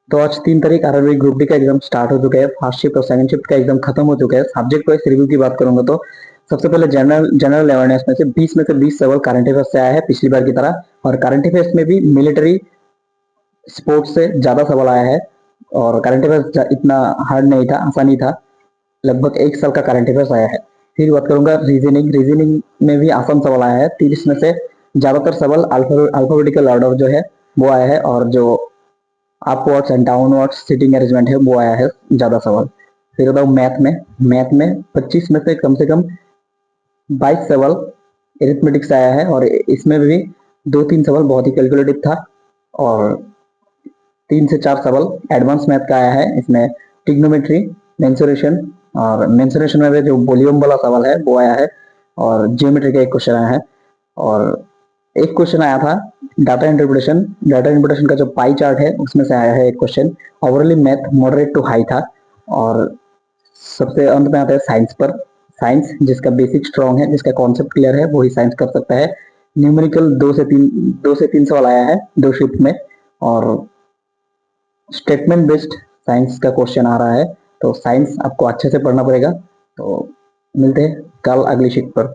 तो आज 3 तारीख आरआरबी ग्रुप डी का एग्जाम स्टार्ट हो चुका है। फर्स्ट शिफ्ट और सेकंड शिफ्ट का एग्जाम खत्म हो चुका है। सब्जेक्ट वाइज रिव्यू की बात करूंगा तो सबसे पहले जनरल जनरल अवेयरनेस में से 20 सवाल करंट अफेयर्स से आया है पिछली बार की तरह। और करंट अफेयर्स में भी मिलिट्री स्पोर्ट्स से ज्यादा सवाल आया है। और करंट अफेयर्स इतना हार्ड नहीं था, आसानी था। लगभग 1 साल का करंट अफेयर्स आया है। फिर बात करूंगा रीजनिंग। रीजनिंग में भी आसान सवाल आया है। 30 में से ज्यादातर सवाल अल्फाबेटिकल ऑर्डर जो है वो आया है, और जो upwards and downwards seating arrangement है वो आया है ज्यादा सवाल। फिर बताओ मैथ में 25 में से कम 22 सवाल एरिथमेटिक्स आया है, और इसमें भी 2-3 सवाल बहुत ही कैलकुलेटिव था। और 3 से 4 सवाल एडवांस मैथ का आया है। इसमें टिग्नोमेट्री, मेंसुरेशन, और मेंसुरेशन में भी जो वॉल्यूम वाला सवाल है वो आया है। और जियोमेट्री का एक क्वेश्चन आया है। और एक क्वेश्चन आया था डाटा इंटरप्रिटेशन। डाटा इंटरप्रिटेशन का जो पाई चार्ट है उसमें से आया है एक question. Overally math moderate to high था। और सबसे अंत में आता है साइंस पर। साइंस जिसका बेसिक स्ट्रांग है, जिसका कॉन्सेप्ट क्लियर है, वही साइंस कर सकता है। न्यूमेरिकल 2 से 3 सवाल आया है 2 शिफ्ट में। और स्टेटमेंट बेस्ड साइंस का क्वेश्चन आ रहा है। तो साइंस आपको अच्छे से पढ़ना पड़ेगा। तो मिलते हैं कल अगली शिफ्ट पर।